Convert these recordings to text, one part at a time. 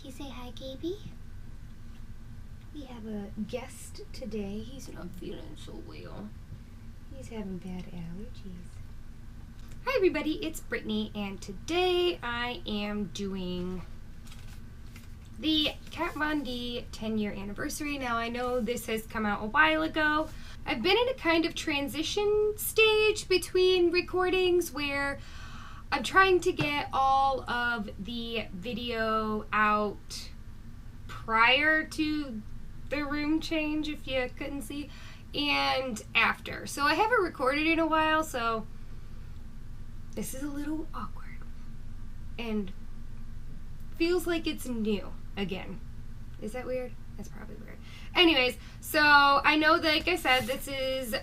you say hi, Gaby? We have a guest today. He's not feeling so well. He's having bad allergies. Hi everybody, it's Brittany, and today I am doing the Kat Von D 10-year anniversary. Now I know this has come out a while ago. I've been in a kind of transition stage between recordings where I'm trying to get all of the video out prior to the room change, if you couldn't see, and after. So I haven't recorded in a while, so this is a little awkward and feels like it's new again. Is that weird? That's probably weird. Anyways, so I know that, like I said, this is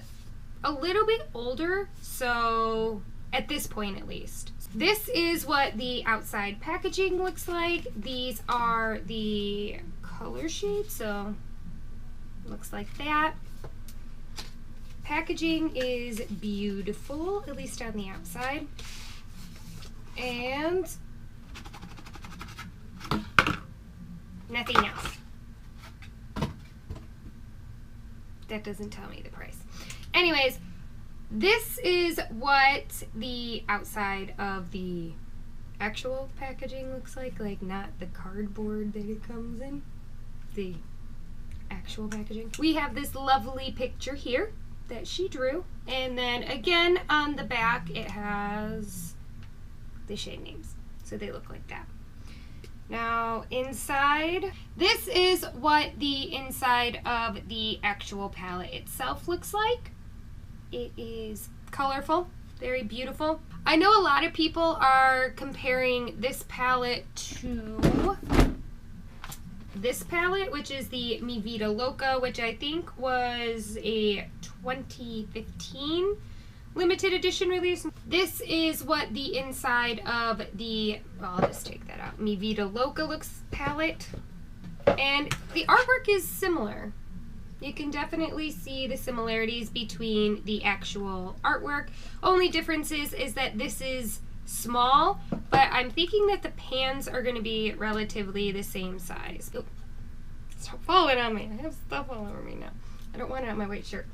a little bit older, so at this point at least. This is what the outside packaging looks like. These are the color shades, so looks like that. Packaging is beautiful, at least on the outside. And nothing else. That doesn't tell me the price. Anyways, this is what the outside of the actual packaging looks like not the cardboard that it comes in. The actual packaging. We have this lovely picture here that she drew, and then again on the back it has the shade names, so they look like that. Now inside, this is what the inside of the actual palette itself looks like. It is colorful, very beautiful. I know a lot of people are comparing this palette to this palette, which is the Mi Vida Loca, which I think was a 2015 limited edition release. This is what the inside of the, well, I'll just take that out, Mi Vida Loca looks palette. And the artwork is similar. You can definitely see the similarities between the actual artwork. Only difference is that this is small, but I'm thinking that the pans are going to be relatively the same size. Oh, stop falling on me. I have stuff all over me now. I don't want it on my white shirt.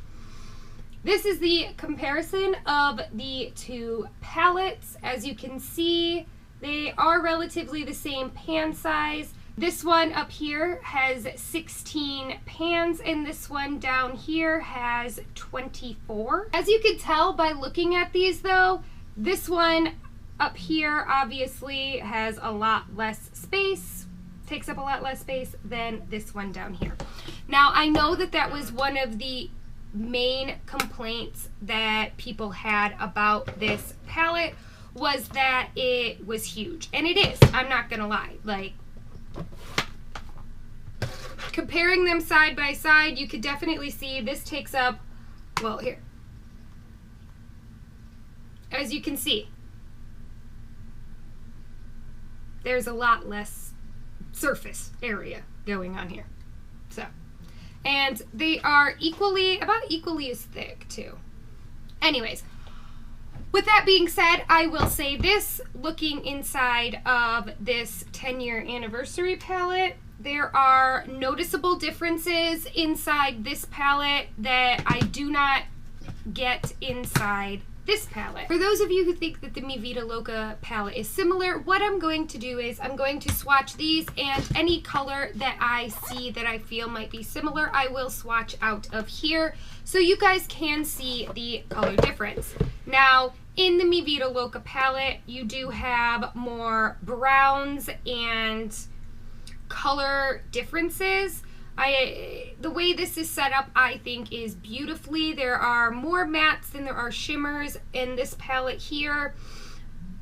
This is the comparison of the two palettes. As you can see, they are relatively the same pan size. This one up here has 16 pans, and this one down here has 24. As you can tell by looking at these though, this one up here obviously has a lot less space, takes up a lot less space than this one down here. Now I know that that was one of the main complaints that people had about this palette, was that it was huge. And it is, I'm not gonna lie. Like, comparing them side by side, you could definitely see this takes up, well, here. As you can see, there's a lot less surface area going on here. So, and they are about equally as thick too. Anyways, with that being said, I will say this, looking inside of this 10-year anniversary palette, there are noticeable differences inside this palette that I do not get inside this palette. For those of you who think that the Mi Vida Loca palette is similar, what I'm going to do is I'm going to swatch these, and any color that I see that I feel might be similar, I will swatch out of here so you guys can see the color difference. Now, in the Mi Vida Loca palette, you do have more browns and color differences. The way this is set up, I think, is beautifully. There are more mattes than there are shimmers, and this palette here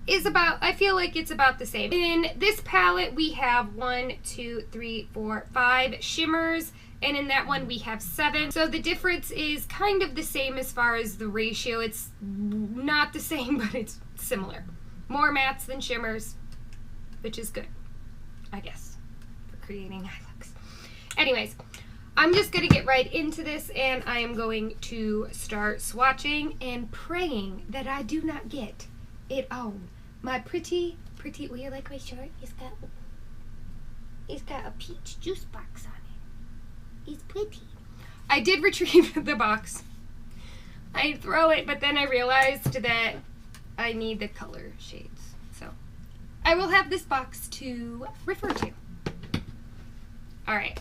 is about, I feel like it's about the same. In this palette, we have 1, 2, 3, 4, 5 shimmers, and in that one we have 7. So the difference is kind of the same as far as the ratio. It's not the same, but it's similar. More mattes than shimmers, which is good, I guess, for creating eye looks. Anyways, I'm just going to get right into this, and I am going to start swatching and praying that I do not get it on my pretty, will you like my shirt? It's got a peach juice box on it. It's pretty. I did retrieve the box. I'd throw it, but then I realized that I need the color shades. So I will have this box to refer to. All right.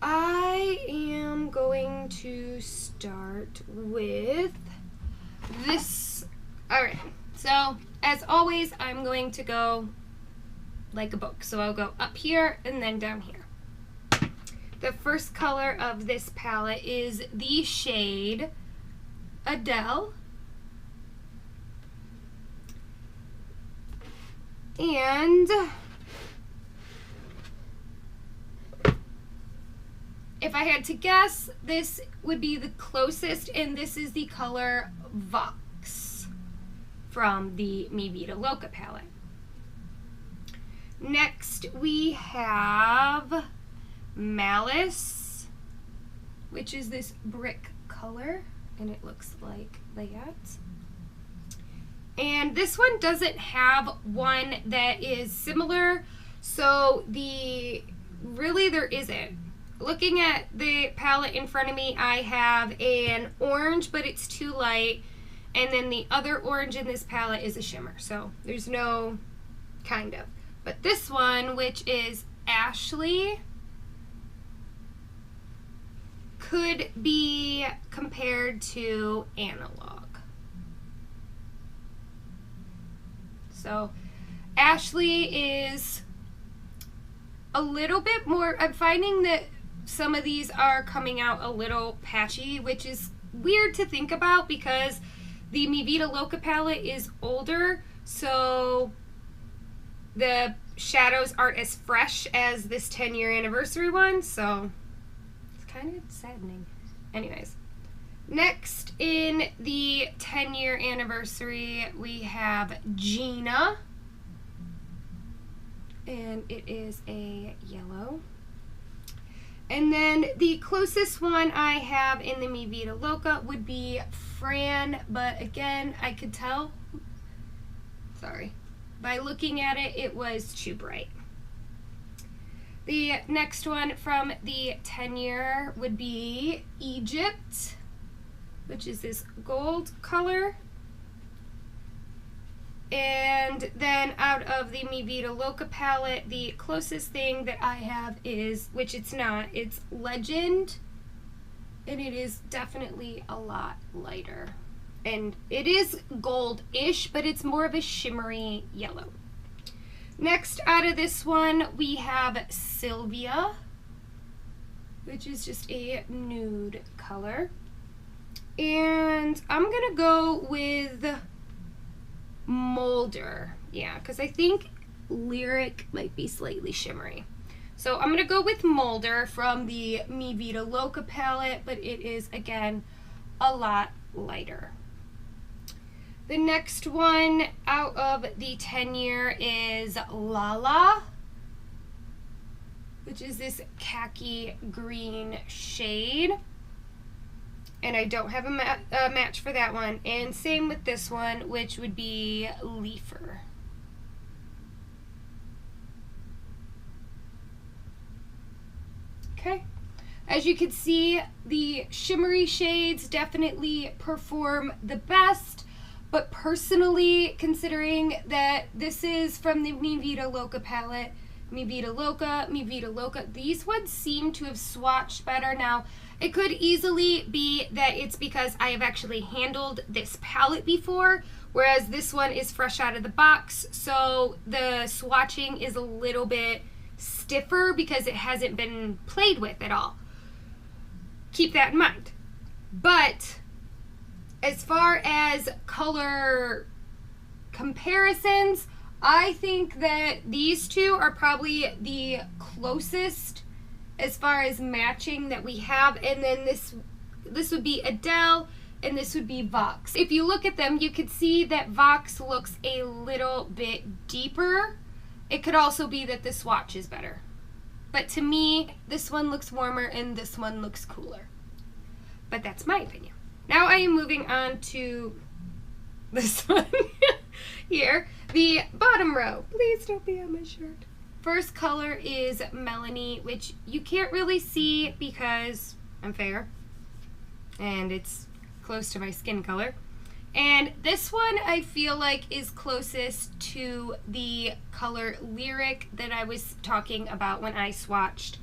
I am going to start with this. All right. So as always, I'm going to go like a book. So I'll go up here and then down here. The first color of this palette is the shade Adele. And if I had to guess, this would be the closest, and this is the color Vox from the Mi Vida Loca palette. Next we have Malice, which is this brick color, and it looks like that. And this one doesn't have one that is similar, so really there isn't. Looking at the palette in front of me, I have an orange, but it's too light, and then the other orange in this palette is a shimmer, so there's no kind of. But this one, which is Ashley, could be compared to Analog. So Ashley is a little bit more, I'm finding that some of these are coming out a little patchy, which is weird to think about because the Mi Vida Loca palette is older, so the shadows aren't as fresh as this 10-year anniversary one, so it's kind of saddening. Anyways, next in the 10-year anniversary, we have Gina, and it is a yellow. And then the closest one I have in the Mi Vida Loca would be Fran, but again, I could tell, sorry, by looking at it, it was too bright. The next one from the 10-year would be Egypt, which is this gold color. And then out of the Mi Vida Loca palette, the closest thing that I have is, which it's not, it's Legend, and it is definitely a lot lighter. And it is gold-ish, but it's more of a shimmery yellow. Next out of this one, we have Sylvia, which is just a nude color. And I'm gonna go with Molder, yeah, because I think Lyric might be slightly shimmery. So I'm gonna go with Molder from the Mi Vida Loca palette, but it is again a lot lighter. The next one out of the 10-year is Lala, which is this khaki green shade. And I don't have a match for that one. And same with this one, which would be Leafer. Okay. As you can see, the shimmery shades definitely perform the best. But personally, considering that this is from the Mi Vida Loca palette, Mi Vida Loca, these ones seem to have swatched better. Now, it could easily be that it's because I have actually handled this palette before, whereas this one is fresh out of the box, so the swatching is a little bit stiffer because it hasn't been played with at all. Keep that in mind. But as far as color comparisons, I think that these two are probably the closest as far as matching that we have, and then this would be Adele and this would be Vox. If you look at them, you could see that Vox looks a little bit deeper. It could also be that the swatch is better. But to me, this one looks warmer and this one looks cooler. But that's my opinion. Now I am moving on to this one here, the bottom row. Please don't be on my shirt. First color is Melanie, which you can't really see because I'm fair and it's close to my skin color. And this one I feel like is closest to the color Lyric that I was talking about when I swatched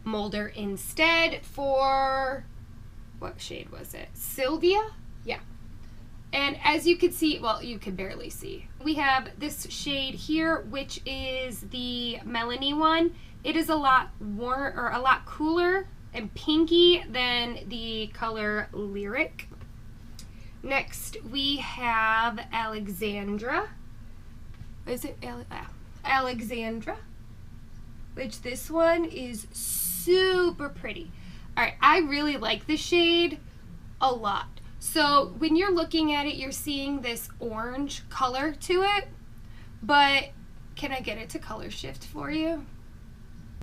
Molder instead for, what shade was it? Sylvia? Yeah. And as you can see, well, you can barely see, we have this shade here, which is the Melanie one. It is a lot warmer, or a lot cooler and pinky than the color Lyric. Next, we have Alexandra. Is it Alexandra? Which this one is super pretty. All right, I really like this shade a lot. So when you're looking at it, you're seeing this orange color to it, but can I get it to color shift for you?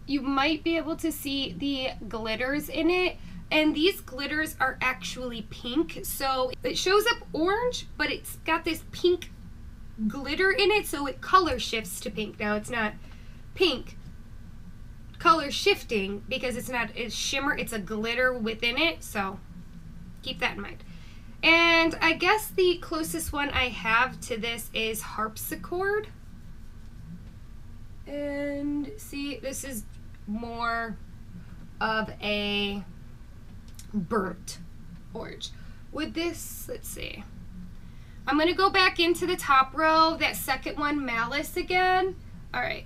You might be able to see the glitters in it. And these glitters are actually pink, so it shows up orange, but it's got this pink glitter in it, so it color shifts to pink. Now it's not pink color shifting because it's not a shimmer, it's a glitter within it, so keep that in mind. And I guess the closest one I have to this is Harpsichord. And see, this is more of a burnt orange. With this, let's see, I'm gonna go back into the top row, that second one, Malice, again. All right,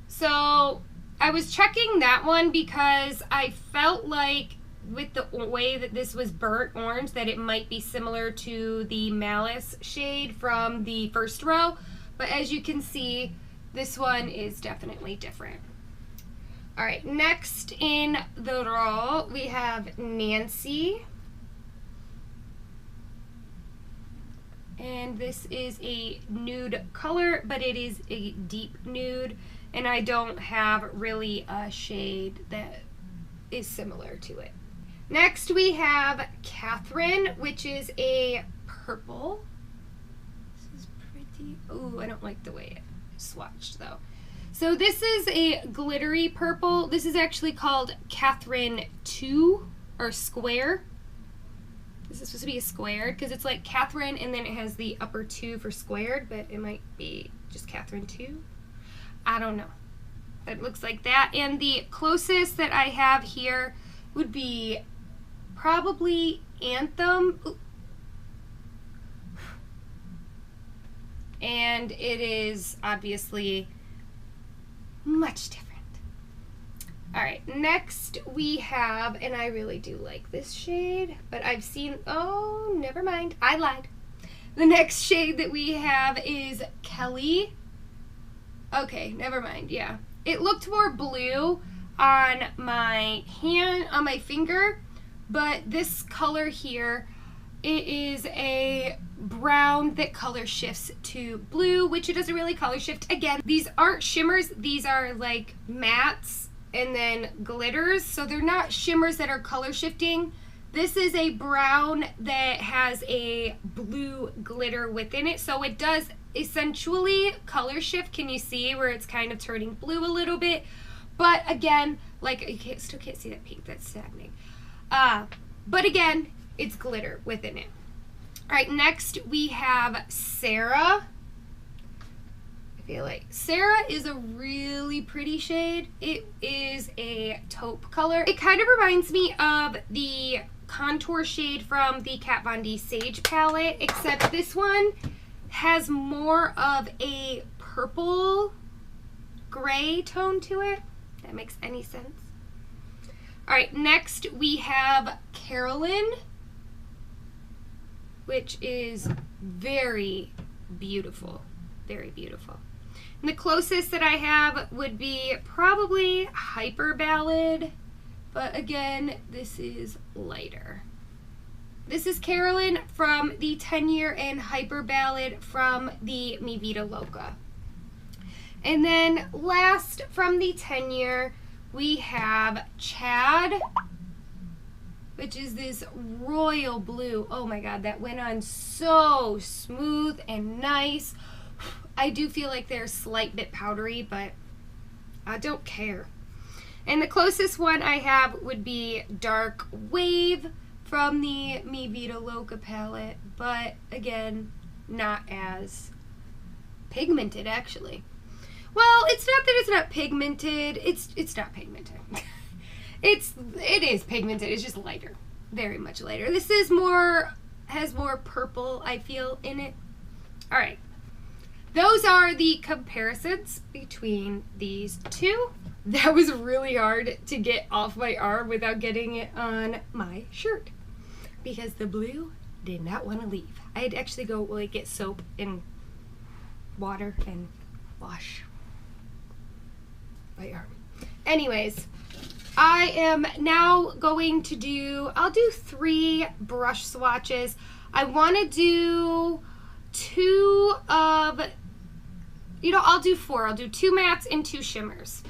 so I was checking that one because I felt like with the way that this was burnt orange that it might be similar to the Malice shade from the first row, but as you can see, this one is definitely different. All right, next in the row, we have Nancy. And this is a nude color, but it is a deep nude, and I don't have really a shade that is similar to it. Next, we have Katherine, which is a purple. This is pretty. Oh, I don't like the way it swatched, though. So this is a glittery purple. This is actually called Katherine 2, or square. This is supposed to be a squared because it's like Katherine and then it has the upper 2 for squared, but it might be just Katherine 2. I don't know. It looks like that. And the closest that I have here would be probably Anthem. Ooh. And it is obviously much different. All right, next we have, and I really do like this shade, but I've seen, oh, never mind, I lied. The next shade that we have is Kelly. Okay, never mind, yeah. It looked more blue on my hand, on my finger, but this color here, it is a brown that color shifts to blue, which it doesn't really color shift. Again, these aren't shimmers, these are like mattes and then glitters, so they're not shimmers that are color shifting. This is a brown that has a blue glitter within it, so it does essentially color shift. Can you see where it's kind of turning blue a little bit? But again, like you still can't see that pink, that's saddening. But again, it's glitter within it. All right, next we have Sarah. I feel like Sarah is a really pretty shade. It is a taupe color. It kind of reminds me of the contour shade from the Kat Von D Sage palette, except this one has more of a purple gray tone to it. If that makes any sense. All right, next we have Carolyn, which is very beautiful, very beautiful. And the closest that I have would be probably Hyper Ballad, but again, this is lighter. This is Carolyn from the 10-year and Hyper Ballad from the Mi Vida Loca. And then last from the 10-year, we have Chad, which is this royal blue. Oh my god, that went on so smooth and nice. I do feel like they're a slight bit powdery, but I don't care. And the closest one I have would be Dark Wave from the Mi Vida Loca palette, but again, not as pigmented actually. Well, it's not that it's not pigmented. It's not pigmented. It is pigmented. It's just lighter, very much lighter. This is has more purple, I feel, in it. All right, those are the comparisons between these two. That was really hard to get off my arm without getting it on my shirt because the blue did not want to leave. I had to actually go like get soap and water and wash my arm. Anyways, I am now going to I'll do 3 brush swatches. I want to do 2 of, I'll do 4. I'll do 2 mattes and 2 shimmers.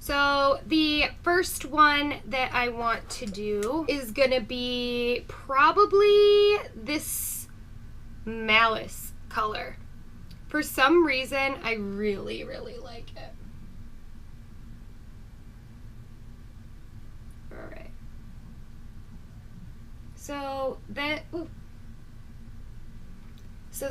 So the first one that I want to do is going to be probably this Malice color. For some reason, I really, really like it. All right. So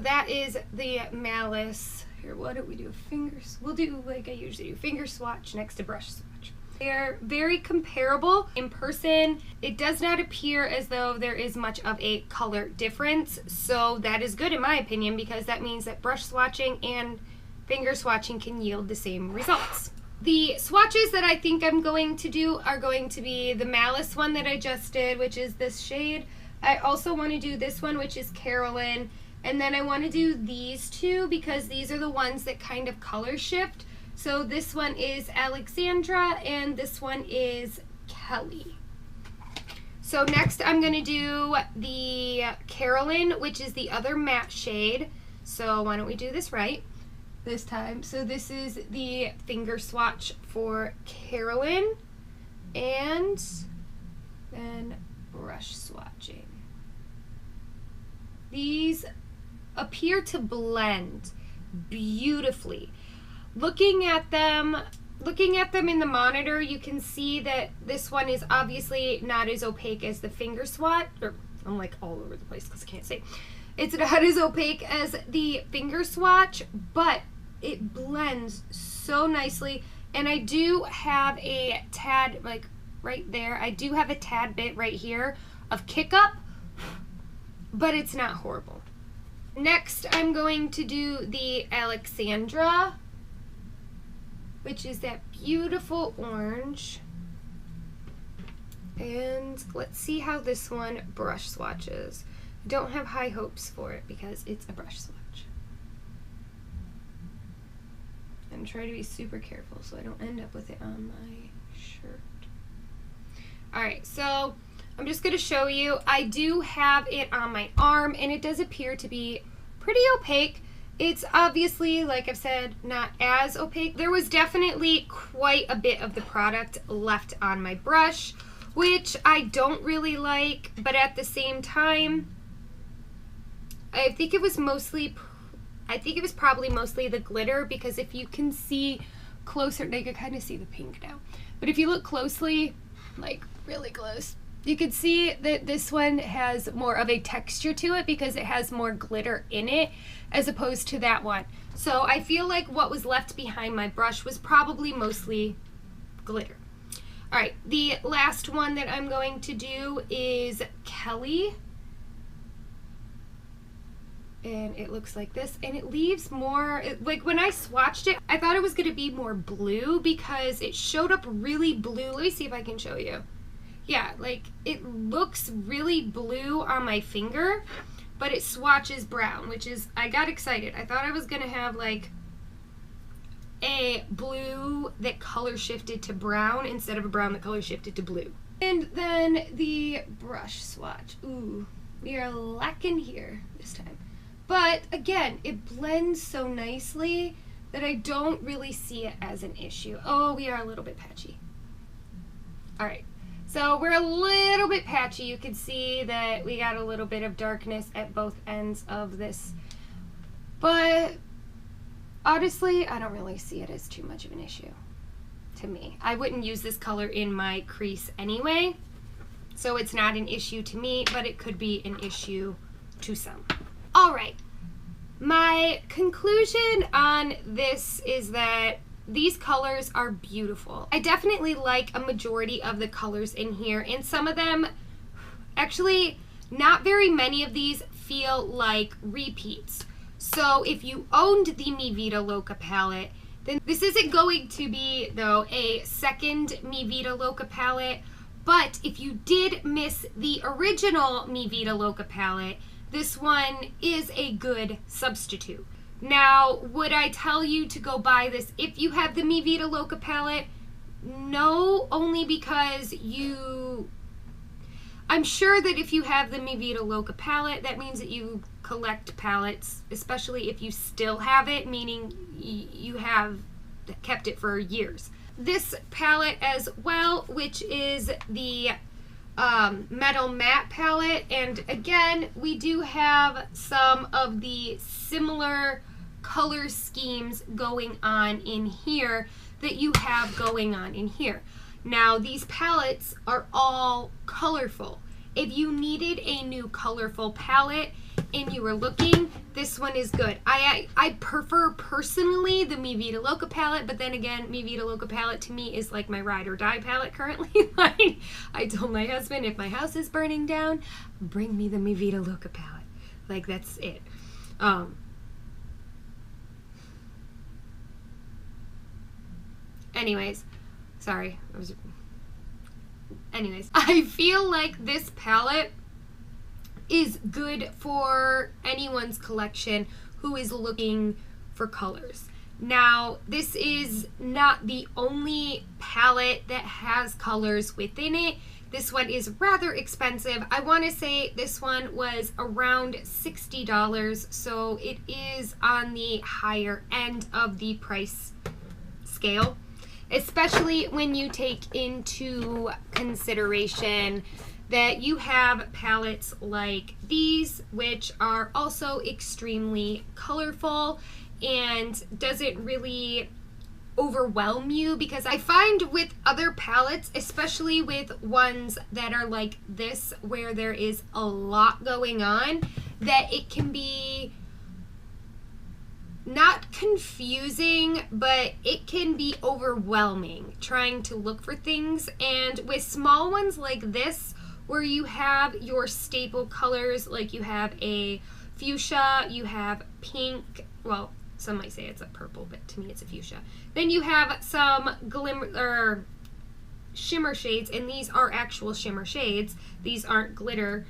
that is the Malice. Here, what do we do? Fingers. We'll do like I usually do. Finger swatch next to brush swatch. They're very comparable in person. It does not appear as though there is much of a color difference. So that is good in my opinion because that means that brush swatching and finger swatching can yield the same results. The swatches that I think I'm going to do are going to be the Malice one that I just did, which is this shade. I also want to do this one, which is Carolyn. And then I want to do these 2 because these are the ones that kind of color shift. So this one is Alexandra and this one is Kelly. So next I'm going to do the Carolyn, which is the other matte shade. So why don't we do this right this time. So this is the finger swatch for Carolyn and then brush swatching. These appear to blend beautifully. Looking at them in the monitor, you can see that this one is obviously not as opaque as the finger swatch, or I'm like all over the place because I can't say. It's not as opaque as the finger swatch, but it blends so nicely. And I do have a tad, like right there, I do have a tad bit right here of kick up, but it's not horrible. Next, I'm going to do the Alexandra, which is that beautiful orange. And let's see how this one brush swatches. I don't have high hopes for it because it's a brush swatch. And try to be super careful so I don't end up with it on my shirt. Alright, so I'm just going to show you. I do have it on my arm and it does appear to be pretty opaque. It's obviously, like I've said, not as opaque. There was definitely quite a bit of the product left on my brush, which I don't really like, but at the same time, I think it was probably mostly the glitter, because if you can see closer, you can kind of see the pink now, but if you look closely, like really close, you can see that this one has more of a texture to it because it has more glitter in it as opposed to that one. So I feel like what was left behind my brush was probably mostly glitter. All right, the last one that I'm going to do is Kelly. And it looks like this, and it leaves more, like when I swatched it, I thought it was going to be more blue because it showed up really blue. Let me see if I can show you. Yeah, like it looks really blue on my finger, but it swatches brown, which is, I got excited. I thought I was going to have like a blue that color shifted to brown instead of a brown that color shifted to blue. And then the brush swatch. Ooh, we are lacking here this time. But again, it blends so nicely that I don't really see it as an issue. Oh, we are a little bit patchy. All right. So we're a little bit patchy. You can see that we got a little bit of darkness at both ends of this. But honestly, I don't really see it as too much of an issue. to me. I wouldn't use this color in my crease anyway, so it's not an issue to me, but it could be an issue to some. All right, my conclusion on this is that these colors are beautiful. I definitely like a majority of the colors in here, and some of them, actually, not very many of these feel like repeats. So if you owned the Mi Vida Loca palette, then this isn't going to be, though, a second Mi Vida Loca palette, but if you did miss the original Mi Vida Loca palette, this one is a good substitute. Now, would I tell you to go buy this if you have the Mi Vida Loca palette? No, only because I'm sure that if you have the Mi Vida Loca palette, that means that you collect palettes, especially if you still have it, meaning you have kept it for years. This palette as well, which is the Metal Matte palette, and again, we do have some of the similar color schemes going on in here that you have going on in here. Now, these palettes are all colorful. If you needed a new colorful palette and you were looking, this one is good. I prefer personally the Mi Vida Loca palette, but then again, Mi Vida Loca palette to me is like my ride or die palette currently. Like, I told my husband, if my house is burning down, bring me the Mi Vida Loca palette. Like, that's it. Anyways, sorry. Anyways, I feel like this palette is good for anyone's collection who is looking for colors. Now, this is not the only palette that has colors within it. This one is rather expensive. I want to say this one was around $60, so it is on the higher end of the price scale, especially when you take into consideration that you have palettes like these, which are also extremely colorful and doesn't really overwhelm you, because I find with other palettes, especially with ones that are like this where there is a lot going on, that it can be not confusing, but it can be overwhelming trying to look for things. And with small ones like this, where you have your staple colors, like you have a fuchsia, you have pink, well, some might say it's a purple, but to me it's a fuchsia. Then you have some glimmer or shimmer shades, and these are actual shimmer shades. These aren't glitter.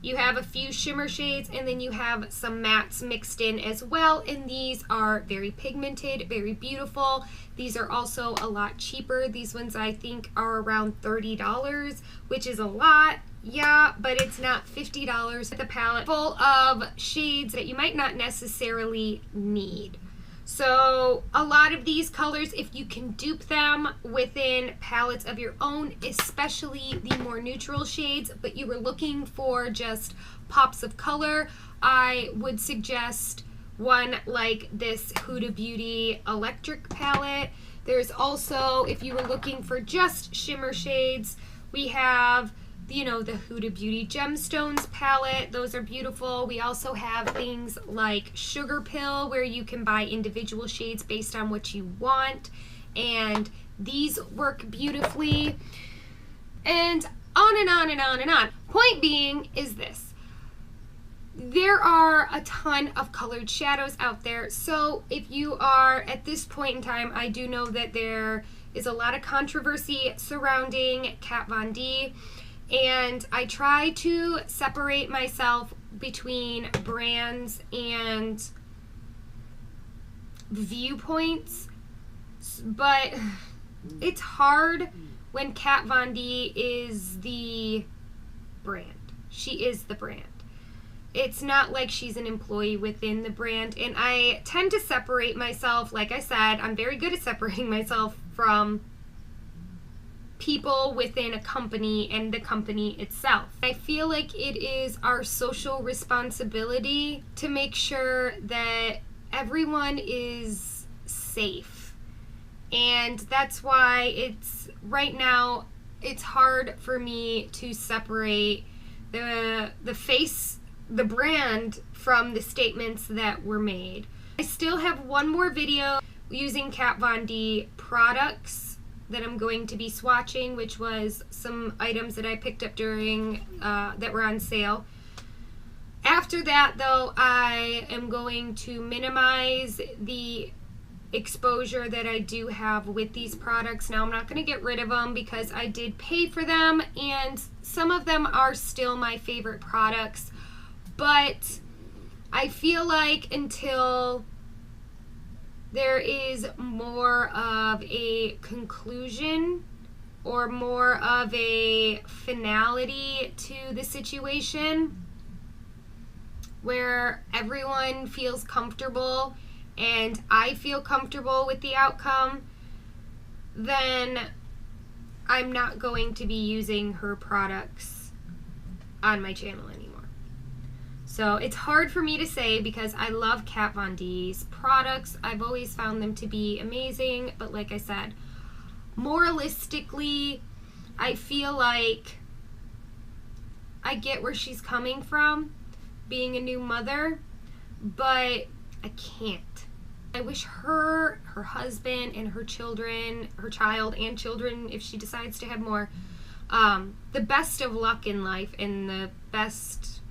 You have a few shimmer shades, and then you have some mattes mixed in as well, and these are very pigmented, very beautiful. These are also a lot cheaper. These ones I think are around $30, which is a lot. Yeah, but it's not $50 with a palette full of shades that you might not necessarily need. So a lot of these colors, if you can dupe them within palettes of your own, especially the more neutral shades, but you were looking for just pops of color, I would suggest one like this Huda Beauty Electric palette. There's also, if you were looking for just shimmer shades, we have, you know, the Huda Beauty Gemstones palette. Those are beautiful. We also have things like Sugar Pill, where you can buy individual shades based on what you want, and these work beautifully, and on and on and on and on. Point being is this: there are a ton of colored shadows out there, so if you are at this point in time, I do know that there is a lot of controversy surrounding Kat Von D, and I try to separate myself between brands and viewpoints, but it's hard when Kat Von D is the brand. She is the brand. It's not like she's an employee within the brand, and I tend to separate myself. Like I said, I'm very good at separating myself from people within a company and the company itself. I feel like it is our social responsibility to make sure that everyone is safe And that's why it's right now it's hard for me to separate the face, the brand, from the statements that were made. I still have one more video using Kat Von D products that I'm going to be swatching, which was some items that I picked up during that were on sale. After that, though, I am going to minimize the exposure that I do have with these products. Now, I'm not going to get rid of them because I did pay for them, and some of them are still my favorite products, but I feel like until there is more of a conclusion or more of a finality to the situation where everyone feels comfortable and I feel comfortable with the outcome, then I'm not going to be using her products on my channel anymore. So it's hard for me to say because I love Kat Von D's products. I've always found them to be amazing, but like I said, moralistically, I feel like I get where she's coming from, being a new mother, but I can't. I wish her husband, and her children, her child and children, if she decides to have more, the best of luck in life and the best,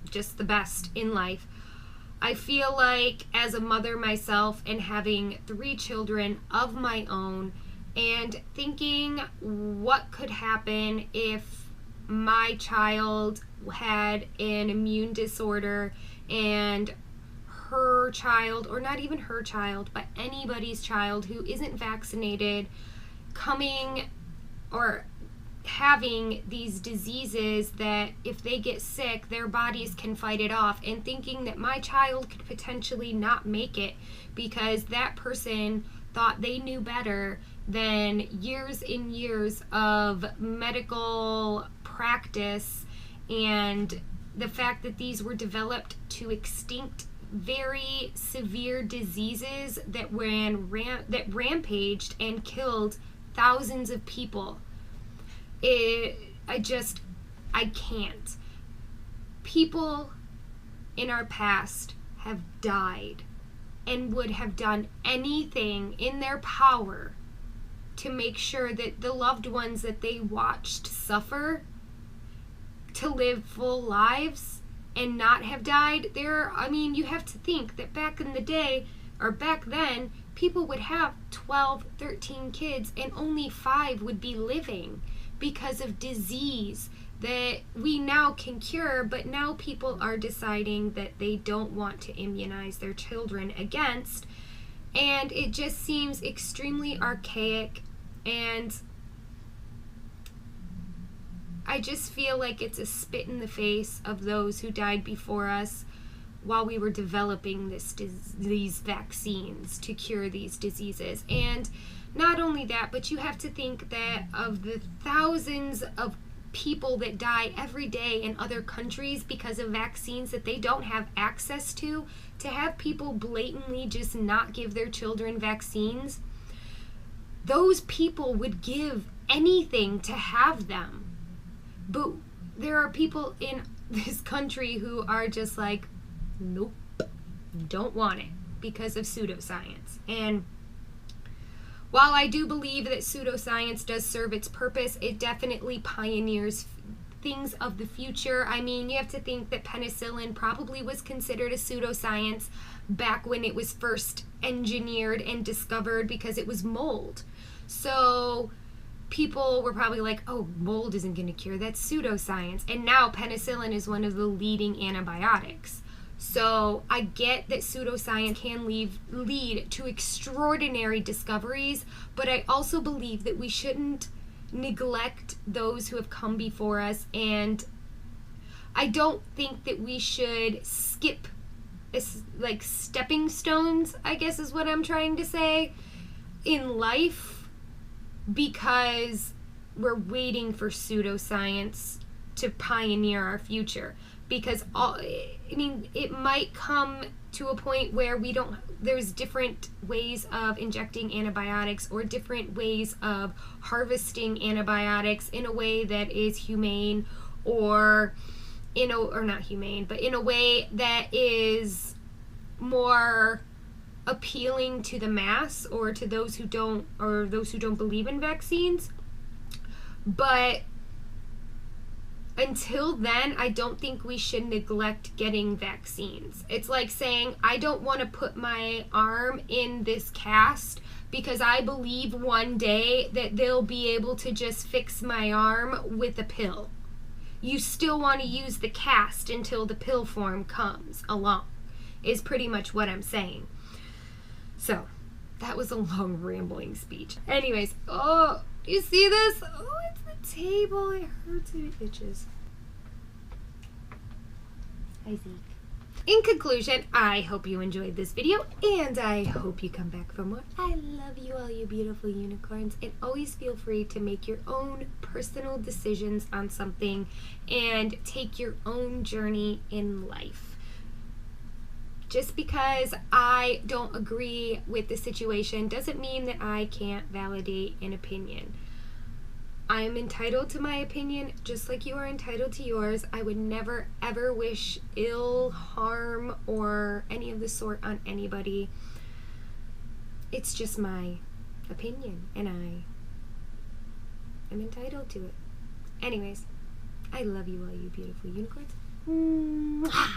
just the best in life. I feel like as a mother myself and having 3 children of my own and thinking what could happen if my child had an immune disorder and her child, or not even her child, but anybody's child who isn't vaccinated, coming or having these diseases that if they get sick, their bodies can fight it off, and thinking that my child could potentially not make it because that person thought they knew better than years and years of medical practice, and the fact that these were developed to extinct very severe diseases that rampaged and killed thousands of people. I can't. People in our past have died and would have done anything in their power to make sure that the loved ones that they watched suffer to live full lives and not have died. You have to think that back in the day, or back then, people would have 12, 13 kids and only 5 would be living because of disease that we now can cure, but now people are deciding that they don't want to immunize their children against, and it just seems extremely archaic, and I just feel like it's a spit in the face of those who died before us while we were developing these vaccines to cure these diseases. And not only that, but you have to think that of the thousands of people that die every day in other countries because of vaccines that they don't have access to have people blatantly just not give their children vaccines, those people would give anything to have them. But there are people in this country who are just like, nope, don't want it because of pseudoscience. And while I do believe that pseudoscience does serve its purpose, it definitely pioneers things of the future. I mean, you have to think that penicillin probably was considered a pseudoscience back when it was first engineered and discovered because it was mold. So people were probably like, oh, mold isn't going to cure, that's pseudoscience. And now penicillin is one of the leading antibiotics. So I get that pseudoscience can lead to extraordinary discoveries, but I also believe that we shouldn't neglect those who have come before us, and I don't think that we should skip like stepping stones, I guess is what I'm trying to say, in life, because we're waiting for pseudoscience to pioneer our future. Because it might come to a point where there's different ways of injecting antibiotics or different ways of harvesting antibiotics in a way that is humane or not humane, but in a way that is more appealing to the mass or to those who don't believe in vaccines. But until then, I don't think we should neglect getting vaccines. It's like saying, I don't want to put my arm in this cast because I believe one day that they'll be able to just fix my arm with a pill. You still want to use the cast until the pill form comes along, is pretty much what I'm saying. So, that was a long rambling speech. Anyways, oh, you see this? Oh, it's the table. It hurts and it itches. Hi, Zeke. In conclusion, I hope you enjoyed this video, and I hope you come back for more. I love you all, you beautiful unicorns, and always feel free to make your own personal decisions on something and take your own journey in life. Just because I don't agree with the situation doesn't mean that I can't validate an opinion. I am entitled to my opinion just like you are entitled to yours. I would never ever wish ill, harm, or any of the sort on anybody. It's just my opinion, and I am entitled to it. Anyways, I love you all, you beautiful unicorns. Bye.